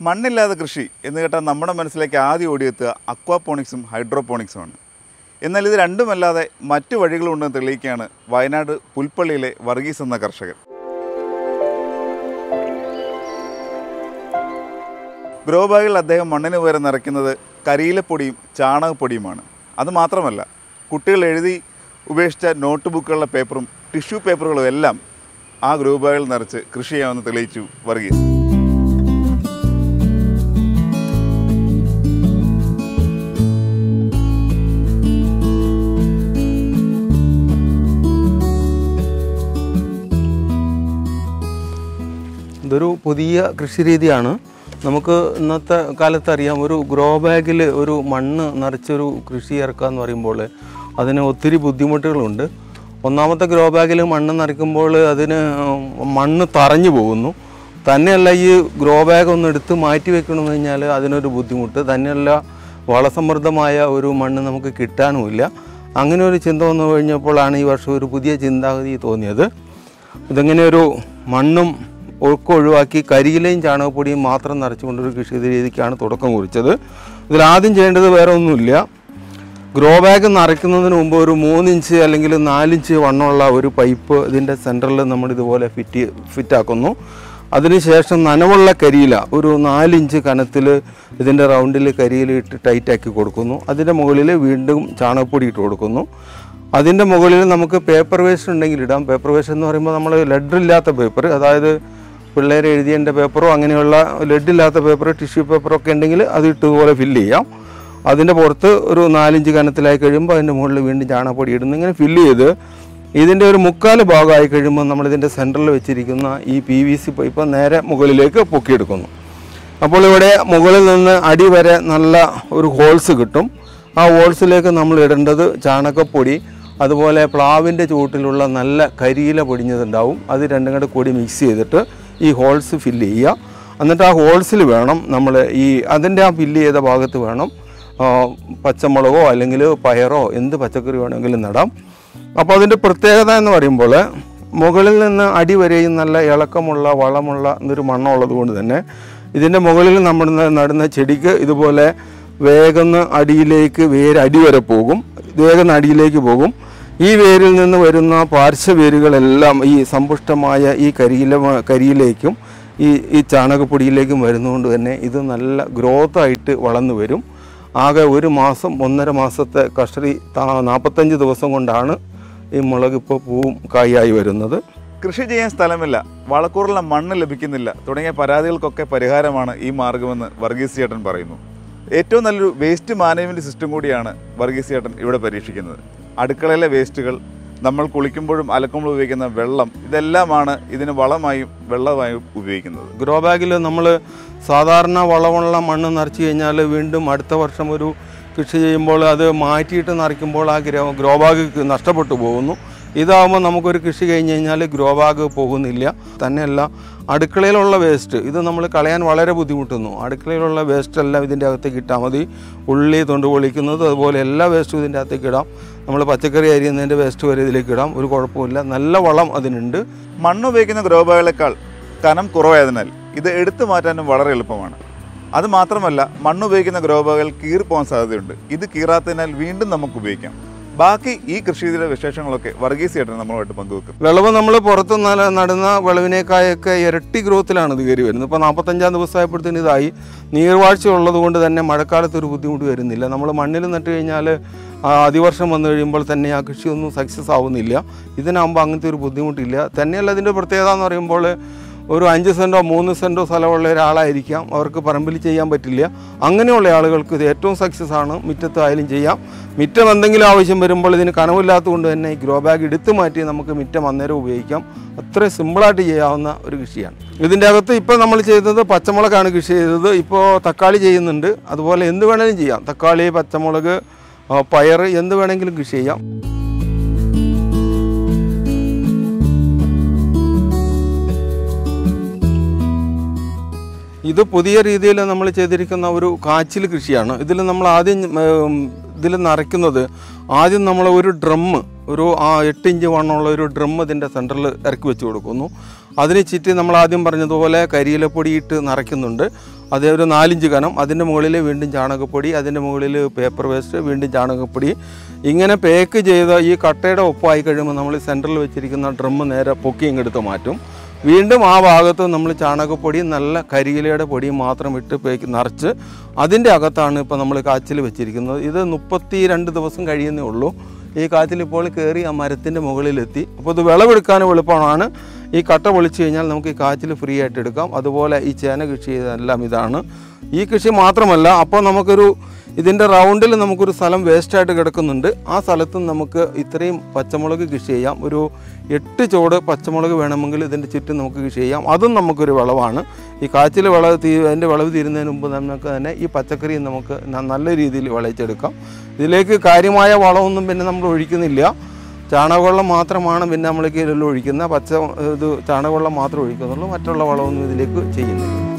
മണ്ണില്ലാതെ കൃഷി എന്ന് കേട്ടാൽ നമ്മുടെ മനസ്സിലേക്ക് ആദ്യം ഓടിയെത്തുക അക്വാപോണിക്സും ഹൈഡ്രോപോണിക്സുമാണ്. എന്നാൽ ഇത് രണ്ടുമല്ലാതെ മറ്റു വഴികളുണ്ടെന്ന് തെളിയിക്കുകയാണ് വയനാട് പുൽപ്പള്ളിയിലെ വർഗീസ് എന്ന കർഷകൻ. ഗ്രോ ബാഗിൽ അദ്ദേഹം മണ്ണിന് പകരം നിറയ്ക്കുന്നത് കരിയിലപ്പൊടിയും ചാണകപ്പൊടിയുമാണ്. അതുമാത്രമല്ല, കുട്ടികൾ എഴുതി ഉപേക്ഷിച്ച നോട്ട് ബുക്കുകളുടെ പേപ്പറും ടിഷ്യൂ പേപ്പറുകളും എല്ലാം ആ ഗ്രോ ബാഗിൽ നിറച്ച് കൃഷി ചെയ്യാമെന്ന് തെളിയിച്ചു വർഗീസ്. ഇതൊരു പുതിയ കൃഷി രീതിയാണ്. നമുക്ക് ഇന്നത്തെ കാലത്ത് അറിയാം, ഒരു ഗ്രോ ബാഗിൽ ഒരു മണ്ണ് നിറച്ചൊരു കൃഷി ഇറക്കുക എന്ന് പറയുമ്പോൾ അതിന് ഒത്തിരി ബുദ്ധിമുട്ടുകളുണ്ട്. ഒന്നാമത്തെ ഗ്രോ ബാഗിൽ മണ്ണ് നിറയ്ക്കുമ്പോൾ അതിന് മണ്ണ് തറഞ്ഞു പോകുന്നു. തന്നെയല്ല, ഈ ഗ്രോ ബാഗ് ഒന്ന് എടുത്ത് മാറ്റി വെക്കണമെന്ന് കഴിഞ്ഞാൽ അതിനൊരു ബുദ്ധിമുട്ട്. തന്നെയല്ല, വളസമൃദ്ധമായ ഒരു മണ്ണ് നമുക്ക് കിട്ടാനുമില്ല. അങ്ങനെ ഒരു ചിന്ത വന്നു കഴിഞ്ഞപ്പോഴാണ് ഈ വർഷം ഒരു പുതിയ ചിന്താഗതി തോന്നിയത്. ഇതിങ്ങനെ ഒരു മണ്ണും ഒക്കെ ഒഴിവാക്കി കരിയിലയും ചാണകപ്പൊടിയും മാത്രം നിറച്ചുകൊണ്ടൊരു കൃഷി രീതിക്കാണ് തുടക്കം കുറിച്ചത്. ഇതിലാദ്യം ചെയ്യേണ്ടത് വേറെ ഒന്നുമില്ല. ഗ്രോ ബാഗ് നിറയ്ക്കുന്നതിന് മുമ്പ് ഒരു 3 ഇഞ്ച് അല്ലെങ്കിൽ 4 ഇഞ്ച് വണ്ണമുള്ള ഒരു പൈപ്പ് ഇതിൻ്റെ സെൻറ്ററിൽ നമ്മളിതുപോലെ ഫിറ്റാക്കുന്നു. അതിനുശേഷം നനവുള്ള കരിയില ഒരു 4 ഇഞ്ച് കനത്തിൽ ഇതിൻ്റെ റൗണ്ടിൽ കരിയില ഇട്ട് ടൈറ്റാക്കി കൊടുക്കുന്നു. അതിൻ്റെ മുകളിൽ വീണ്ടും ചാണകപ്പൊടി ഇട്ട് കൊടുക്കുന്നു. അതിൻ്റെ മുകളിൽ നമുക്ക് പേപ്പർ വേസ്റ്റ് ഉണ്ടെങ്കിൽ ഇടാം. പേപ്പർ വേസ്റ്റ് എന്ന് പറയുമ്പോൾ നമ്മൾ ലെഡില്ലാത്ത പേപ്പർ, അതായത് പിള്ളേർ എഴുതിയതിൻ്റെ പേപ്പറോ അങ്ങനെയുള്ള ലെഡില്ലാത്ത പേപ്പർ, ടിഷ്യൂ പേപ്പറൊക്കെ ഉണ്ടെങ്കിൽ അത് ഇട്ടുപോലെ ഫില്ല് ചെയ്യാം. അതിൻ്റെ പുറത്ത് ഒരു 4 ഇഞ്ച് കനത്തിലായി കഴിയുമ്പോൾ അതിൻ്റെ മുകളിൽ വീണ്ടും ചാണകപ്പൊടി ഇടുന്നു. ഇങ്ങനെ ഫില്ല് ചെയ്ത് ഇതിൻ്റെ ഒരു 3/4 ഭാഗമായി കഴിയുമ്പോൾ നമ്മളിതിൻ്റെ സെൻറ്ററിൽ വെച്ചിരിക്കുന്ന ഈ PVC പൈപ്പ് നേരെ മുകളിലേക്ക് പൊക്കിയെടുക്കുന്നു. അപ്പോൾ ഇവിടെ മുകളിൽ നിന്ന് അടി വരെ നല്ല ഒരു ഹോൾസ് കിട്ടും. ആ ഹോൾസിലേക്ക് നമ്മൾ ഇടേണ്ടത് ചാണകപ്പൊടി, അതുപോലെ പ്ലാവിൻ്റെ ചുവട്ടിലുള്ള നല്ല കരിയില പൊടിഞ്ഞതുണ്ടാവും. അത് രണ്ടും കൂടെ കൂടി മിക്സ് ചെയ്തിട്ട് ഈ ഹോൾസ് ഫില്ല് ചെയ്യുക. എന്നിട്ട് ആ ഹോൾസിൽ വേണം നമ്മൾ അതിൻ്റെ ആ ഫില്ല് ചെയ്ത ഭാഗത്ത് വേണം പച്ചമുളകോ അല്ലെങ്കിൽ പയറോ എന്ത് പച്ചക്കറി വേണമെങ്കിലും നടാം. അപ്പോൾ അതിൻ്റെ പ്രത്യേകത എന്ന് പറയുമ്പോൾ മുകളിൽ നിന്ന് അടി വരെയും നല്ല ഇളക്കമുള്ള വളമുള്ള എന്നൊരു മണ്ണുള്ളത് കൊണ്ട് തന്നെ ഇതിൻ്റെ മുകളിൽ നമ്മൾ നടുന്ന ചെടിക്ക് ഇതുപോലെ വേഗം അടിയിലേക്ക് അടി വരെ പോകും, വേഗം അടിയിലേക്ക് പോകും. ഈ വേരിൽ നിന്ന് വരുന്ന പാർശ്വവേരുകളെല്ലാം ഈ സമ്പുഷ്ടമായ ഈ കരിയിലേക്കും ഈ ചാണകപ്പൊടിയിലേക്കും വരുന്നതുകൊണ്ട് തന്നെ ഇത് നല്ല ഗ്രോത്തായിട്ട് വളർന്നു വരും. ആകെ 1 മാസം 1.5 മാസത്തെ കർഷകി 45 ദിവസം കൊണ്ടാണ് ഈ മുളക് ഇപ്പോൾ പൂവും കായായി വരുന്നത്. കൃഷി ചെയ്യാൻ സ്ഥലമില്ല, വളക്കൂറുള്ള മണ്ണ് ലഭിക്കുന്നില്ല തുടങ്ങിയ പരാതികൾക്കൊക്കെ പരിഹാരമാണ് ഈ മാർഗമെന്ന് വർഗീസ് ചേട്ടൻ പറയുന്നു. ഏറ്റവും നല്ലൊരു വേസ്റ്റ് മാനേജ്മെൻറ്റ് സിസ്റ്റം കൂടിയാണ് വർഗീസ് ചേട്ടൻ ഇവിടെ പരീക്ഷിക്കുന്നത്. അടുക്കളയിലെ വേസ്റ്റുകൾ, നമ്മൾ കുളിക്കുമ്പോഴും അലക്കുമ്പോഴും ഉപയോഗിക്കുന്ന വെള്ളം, ഇതെല്ലാമാണ് ഇതിന് വളമായും വെള്ളമായും ഉപയോഗിക്കുന്നത്. ഗ്രോ ബാഗിൽ നമ്മൾ സാധാരണ വളമുള്ള മണ്ണ് നിറച്ച് കഴിഞ്ഞാൽ വീണ്ടും അടുത്ത വർഷം ഒരു കൃഷി ചെയ്യുമ്പോൾ അത് മാറ്റിയിട്ട് നിറയ്ക്കുമ്പോൾ ആ ഗ്രോ ബാഗ് നഷ്ടപ്പെട്ടു പോകുന്നു. ഇതാകുമ്പോൾ നമുക്കൊരു കൃഷി കഴിഞ്ഞ് കഴിഞ്ഞാൽ ഗ്രോ ബാഗ് പോകുന്നില്ല. തന്നെയല്ല, അടുക്കളയിലുള്ള വേസ്റ്റ് ഇത് നമ്മൾ കളയാൻ വളരെ ബുദ്ധിമുട്ടുന്നു. അടുക്കളയിലുള്ള വേസ്റ്റെല്ലാം ഇതിൻ്റെ അകത്തേക്ക് ഇട്ടാൽ മതി. ഉള്ളി തൊണ്ട് പൊളിക്കുന്നത് അതുപോലെ എല്ലാ വേസ്റ്റും ഇതിൻ്റെ അകത്തേക്ക് ഇടാം. നമ്മൾ പച്ചക്കറി അരിയുന്നതിൻ്റെ വേസ്റ്റ് വരെ ഇതിലേക്ക് ഇടാം, ഒരു കുഴപ്പമില്ല. നല്ല വളം അതിനുണ്ട്. മണ്ണ് ഉപയോഗിക്കുന്ന ഗ്രോ ബാഗുകളേക്കാൾ കനം കുറവായതിനാൽ ഇത് എടുത്തു മാറ്റാനും വളരെ എളുപ്പമാണ്. അതുമാത്രമല്ല, മണ്ണ് ഉപയോഗിക്കുന്ന ഗ്രോ ബാഗുകൾ കീറിപ്പോകാൻ സാധ്യതയുണ്ട്. ഇത് കീറാത്തതിനാൽ വീണ്ടും നമുക്ക് ഉപയോഗിക്കാം. ബാക്കി ഈ കൃഷിയുടെ വിശേഷങ്ങളൊക്കെ വർഗീസ് ചേട്ടൻ നമ്മളുമായിട്ട് പങ്കുവെക്കും. വിളവ് നമ്മൾ പുറത്ത് നടുന്ന വിളവിനേക്കായൊക്കെ ഇരട്ടി ഗ്രോത്തിലാണ് ഇത് കയറി വരുന്നത്. ഇപ്പോൾ 45 ദിവസമായപ്പോഴത്തേന് ഇതായി. നീർവാഴ്ച ഉള്ളത് കൊണ്ട് തന്നെ മഴക്കാലത്ത് ഒരു ബുദ്ധിമുട്ട് വരുന്നില്ല. നമ്മൾ മണ്ണിൽ നട്ട് കഴിഞ്ഞാൽ അതിവർഷം വന്നു കഴിയുമ്പോൾ തന്നെ ആ കൃഷിയൊന്നും സക്സസ് ആവുന്നില്ല. ഇതിനാകുമ്പോൾ അങ്ങനത്തെ ഒരു ബുദ്ധിമുട്ടില്ല. തന്നെയല്ല, ഇതിൻ്റെ പ്രത്യേകത എന്ന് പറയുമ്പോൾ ഒരു 5 സെൻറ്റോ 3 സെൻറ്റോ സ്ഥലമുള്ള ഒരാളായിരിക്കാം, അവർക്ക് പറമ്പിൽ ചെയ്യാൻ പറ്റില്ല. അങ്ങനെയുള്ള ആളുകൾക്ക് ഇത് ഏറ്റവും സക്സസ് ആണ്. മുറ്റത്തായാലും ചെയ്യാം. മുറ്റം എന്തെങ്കിലും ആവശ്യം വരുമ്പോൾ ഇതിന് കനവില്ലാത്തത് കൊണ്ട് തന്നെ ഈ ഗ്രോ ബാഗ് എടുത്തു മാറ്റി നമുക്ക് മുറ്റം അന്നേരം ഉപയോഗിക്കാം. അത്ര സിമ്പിളായിട്ട് ചെയ്യാവുന്ന ഒരു കൃഷിയാണ്. ഇതിൻ്റെ അകത്ത് ഇപ്പോൾ നമ്മൾ ചെയ്തത് പച്ചമുളകാണ് കൃഷി ചെയ്തത്. ഇപ്പോൾ തക്കാളി ചെയ്യുന്നുണ്ട്. അതുപോലെ എന്ത് വേണമെങ്കിലും ചെയ്യാം. തക്കാളി, പച്ചമുളക്, പയർ എന്ത് വേണമെങ്കിലും കൃഷി ചെയ്യാം. ഇത് പുതിയ രീതിയിൽ നമ്മൾ ചെയ്തിരിക്കുന്ന ഒരു കാച്ചിൽ കൃഷിയാണ്. ഇതിൽ നമ്മൾ ഇതിൽ നിറയ്ക്കുന്നത് ആദ്യം നമ്മൾ ഒരു ഡ്രമ്മ്, ഒരു 8 ഇഞ്ച് വണ്ണമുള്ള ഒരു ഡ്രം ഇതിൻ്റെ സെൻറ്ററിൽ ഇറക്കി വെച്ച് കൊടുക്കുന്നു. അതിന് ചുറ്റി നമ്മൾ ആദ്യം പറഞ്ഞതുപോലെ കരിയിലപ്പൊടി ഇട്ട് നിറയ്ക്കുന്നുണ്ട്. അതേ ഒരു 4 ഇഞ്ച് കനം, അതിൻ്റെ മുകളിൽ വീണ്ടും ചാണകപ്പൊടി, അതിൻ്റെ മുകളിൽ പേപ്പർ വേസ്റ്റ്, വീണ്ടും ചാണകപ്പൊടി. ഇങ്ങനെ പാക്ക് ചെയ്ത ഈ കട്ടയുടെ ഒപ്പമായി കഴിയുമ്പോൾ നമ്മൾ സെൻറ്ററിൽ വെച്ചിരിക്കുന്ന ഡ്രം നേരെ പൊക്കി ഇങ്ങെടുത്ത് മാറ്റും. വീണ്ടും ആ ഭാഗത്ത് നമ്മൾ ചാണകപ്പൊടിയും നല്ല കരിയിലയുടെ പൊടിയും മാത്രം ഇട്ട് പേക്ക് നിറച്ച് അതിൻ്റെ അകത്താണ് ഇപ്പോൾ നമ്മൾ കാച്ചിൽ വെച്ചിരിക്കുന്നത്. ഇത് 32 ദിവസം കഴിയുന്നേ ഉള്ളൂ. ഈ കാച്ചിൽ ഇപ്പോൾ കയറി ആ മരത്തിൻ്റെ മുകളിലെത്തി. അപ്പോൾ ഇത് വിളവെടുക്കാനും എളുപ്പമാണ്. ഈ കട്ട പൊളിച്ച് കഴിഞ്ഞാൽ നമുക്ക് ഈ കാച്ചിൽ ഫ്രീ ആയിട്ട് എടുക്കാം. അതുപോലെ ഈ ചേന കൃഷി ചെയ്തതെല്ലാം ഇതാണ്. ഈ കൃഷി മാത്രമല്ല, അപ്പോൾ നമുക്കൊരു ഇതിൻ്റെ റൗണ്ടിൽ നമുക്കൊരു സ്ഥലം വേസ്റ്റായിട്ട് കിടക്കുന്നുണ്ട്. ആ സ്ഥലത്തും നമുക്ക് ഇത്രയും പച്ചമുളക് കൃഷി ചെയ്യാം. ഒരു 8 ചോട് പച്ചമുളക് വേണമെങ്കിൽ ഇതിൻ്റെ ചുറ്റും നമുക്ക് കൃഷി ചെയ്യാം. അതും നമുക്കൊരു വിളവാണ്. ഈ കാച്ചിൽ അതിൻ്റെ വിളവ് തീരുന്നതിന് മുമ്പ് നമുക്ക് തന്നെ ഈ പച്ചക്കറി നമുക്ക് നല്ല രീതിയിൽ വിളയിച്ചെടുക്കാം. ഇതിലേക്ക് കാര്യമായ വളമൊന്നും പിന്നെ നമ്മൾ ഒഴിക്കുന്നില്ല. ചാണകവെള്ളം മാത്രമാണ് പിന്നെ നമ്മൾക്ക് ഇതിൽ ഒഴിക്കുന്നത്. ചാണകവെള്ളം മാത്രമേ ഒഴിക്കുന്നുള്ളൂ. മറ്റുള്ള വളമൊന്നും ഇതിലേക്ക് ചെയ്യുന്നില്ല.